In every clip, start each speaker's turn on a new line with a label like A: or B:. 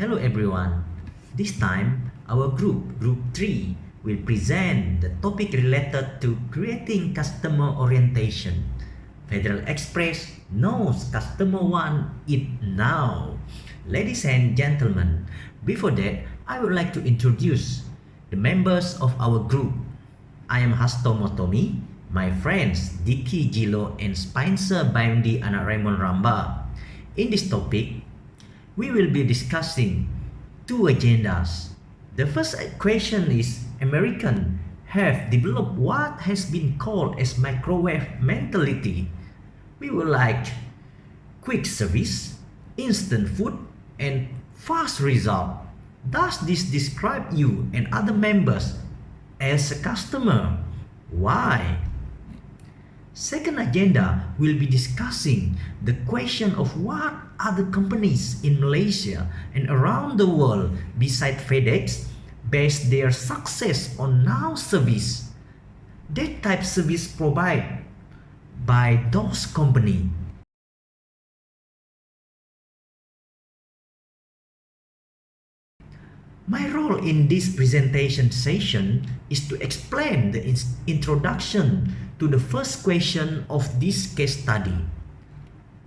A: Hello everyone. This time, our Group 3, will present the topic related to creating customer orientation. Federal Express knows customer want it now. Ladies and gentlemen, before that, I would like to introduce the members of our group. I am Tomo, my friends Diki Jilo and Spencer Bindi Anak Raymond Ramba. In this topic, we will be discussing two agendas. The first question is Americans have developed what has been called as microwave mentality. We would like quick service, instant food, and fast result. Does this describe you and other members as a customer? Why? Second agenda will be discussing the question of what other companies in Malaysia and around the world beside FedEx base their success on now service. That type service provided by those companies. My role in this presentation session is to explain the introduction to the first question of this case study.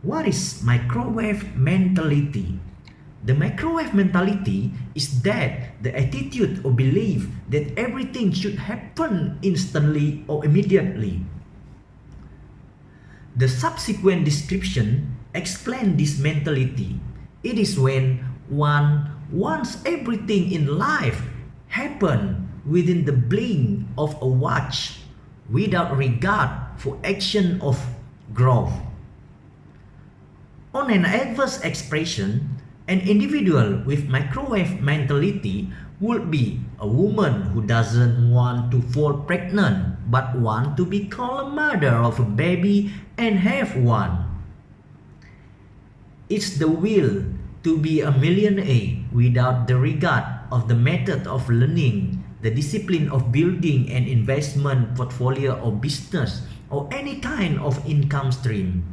A: What is microwave mentality? The microwave mentality is that the attitude or belief that everything should happen instantly or immediately. The subsequent description explains this mentality. It is when one wants everything in life happen within the blink of a watch without regard for action of growth. On an adverse expression, an individual with microwave mentality would be a woman who doesn't want to fall pregnant but want to become a mother of a baby and have one. It's the will to be a millionaire without the regard of the method of learning, the discipline of building an investment portfolio or business, or any kind of income stream.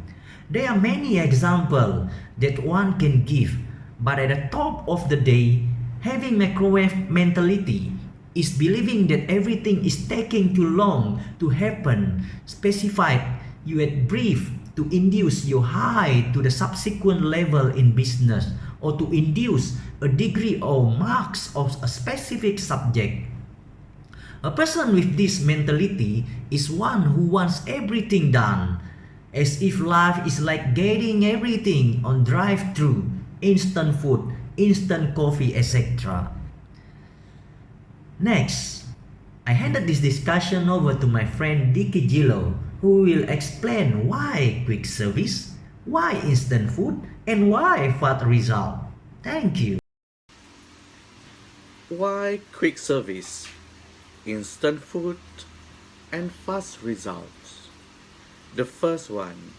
A: There are many examples that one can give, but at the top of the day, having microwave mentality is believing that everything is taking too long to happen, specified you had brief to induce your high to the subsequent level in business or to induce a degree or marks of a specific subject. A person with this mentality is one who wants everything done, as if life is like getting everything on drive-through, instant food, instant coffee, etc. Next, I handed this discussion over to my friend Diki Jilo, who will explain why quick service, why instant food, and why fast result. Thank you.
B: Why quick service, instant food, and fast results? The first one,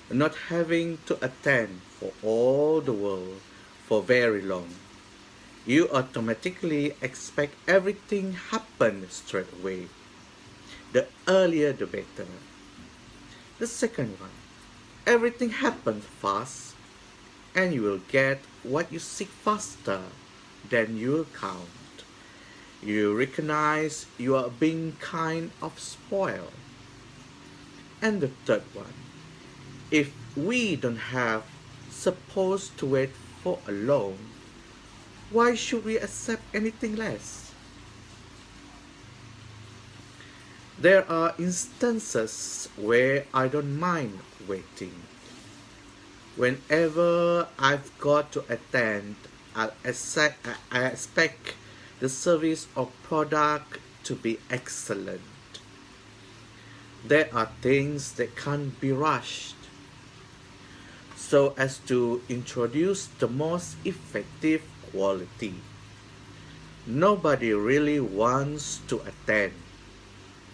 B: not having to attend for all the world for very long. You automatically expect everything happen straight away. The earlier the better. The second one, everything happens fast and you will get what you seek faster than you count. You recognize you are being kind of spoiled. And the third one, if we don't have supposed to wait for a long, why should we accept anything less? There are instances where I don't mind waiting. Whenever I've got to attend, I expect the service or product to be excellent. There are things that can't be rushed, so as to introduce the most effective quality. Nobody really wants to attend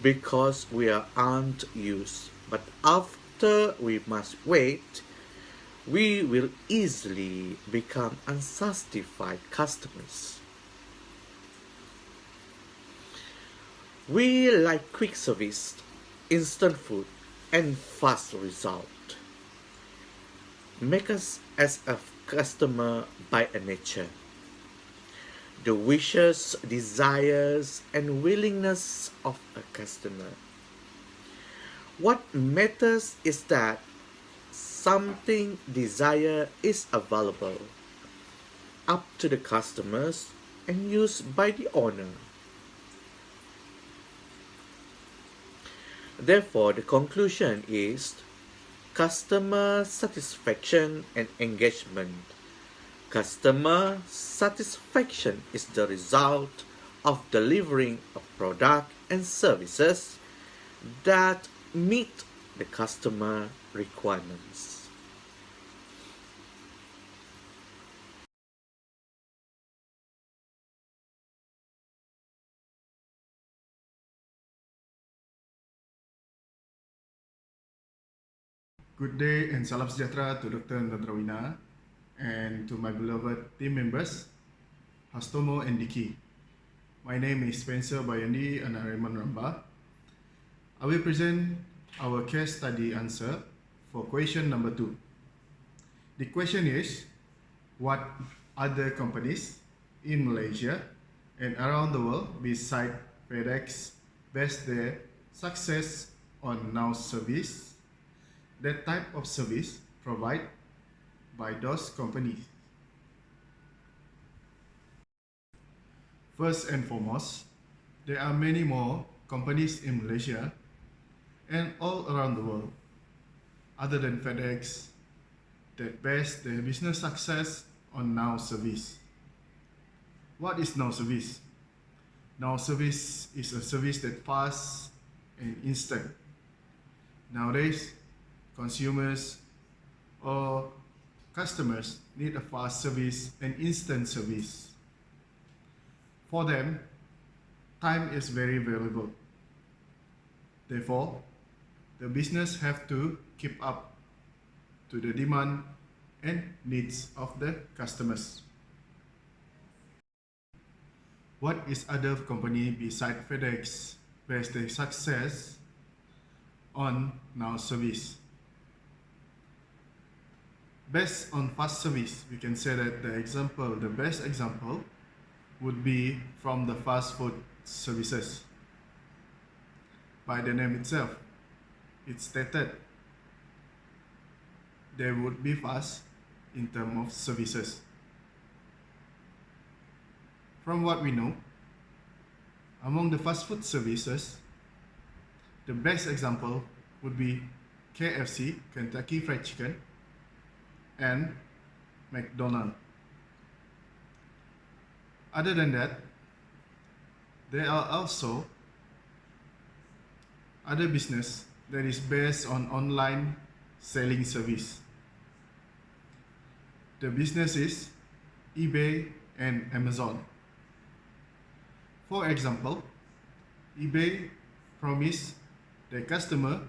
B: because we aren't used, but after we must wait, we will easily become unsatisfied customers. We like quick service, instant food, and fast result. Make us as a customer by nature. the wishes, desires, and willingness of a customer. What matters is that something desired is available up to the customers and used by the owner. Therefore, the conclusion is customer satisfaction and engagement. Customer satisfaction is the result of delivering a product and services that meet the customer requirements.
C: Good day and salam sejahtera to Dr. Nandrawina and to my beloved team members, Tomo and Diki. My name is Spencer Bayandi and Raymond Ramba. I will present our case study answer for question number 2. The question is, what other companies in Malaysia and around the world besides FedEx base their success on now service? That type of service provided by those companies. First and foremost, there are many more companies in Malaysia and all around the world, other than FedEx, that base their business success on now service. What is now service? Now service is a service that fast and instant. Nowadays, consumers or customers need a fast service and instant service. For them, time is very valuable. Therefore, the business have to keep up to the demand and needs of the customers. What is other company beside FedEx base their success on now service? Based on fast service, we can say that the best example would be from the fast food services. By the name itself, it's stated they would be fast in terms of services. From what we know, among the fast food services, the best example would be KFC, Kentucky Fried Chicken, and McDonald's. Other than that, there are also other business that is based on online selling service. The business is eBay and Amazon. For example, eBay promise the customer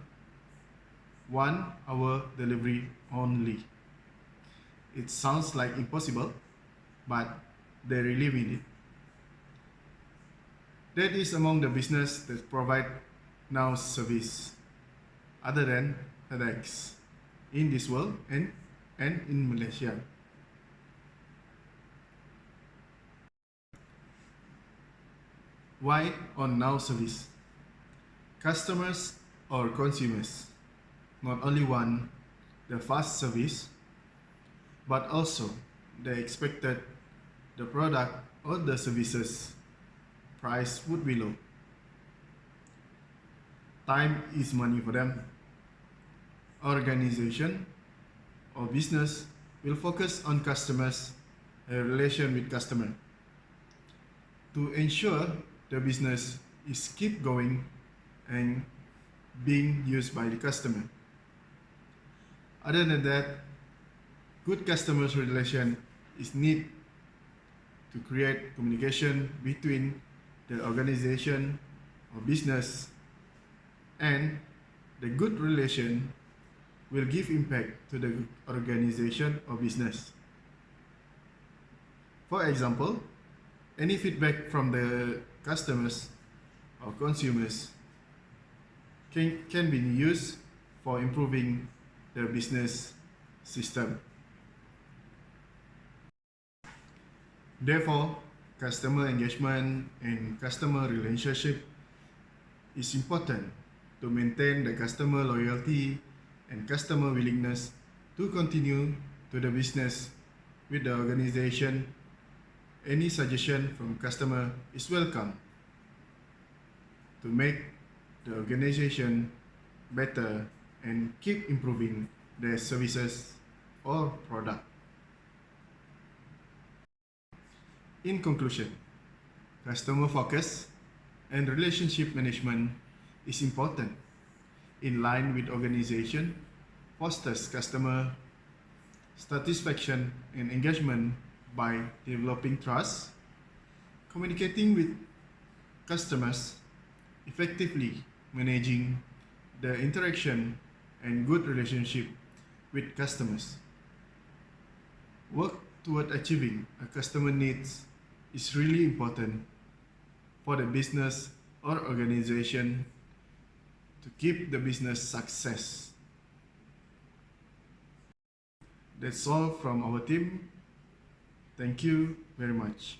C: 1 hour delivery only. It sounds like impossible, but they really mean it. That is among the business that provide now service, other than FedEx, in this world and in Malaysia. Why on now service? Customers or consumers not only want the fast service, but also they expected the product or the services price would be low. Time is money for them. Organization or business will focus on customers, a relation with customer, to ensure the business is keep going and being used by the customer. Other than that, good customers relation is need to create communication between the organization or business, and the good relation will give impact to the organization or business. For example, any feedback from the customers or consumers can be used for improving the business system. Therefore, customer engagement and customer relationship is important to maintain the customer loyalty and customer willingness to continue to the business with the organization. Any suggestion from customer is welcome to make the organization better and keep improving their services or product. In conclusion, customer focus and relationship management is important. In line with organization, fosters customer satisfaction and engagement by developing trust, communicating with customers, effectively managing the interaction and good relationship with customers. Work toward achieving a customer needs is really important for the business or organization to keep the business success. That's all from our team. Thank you very much.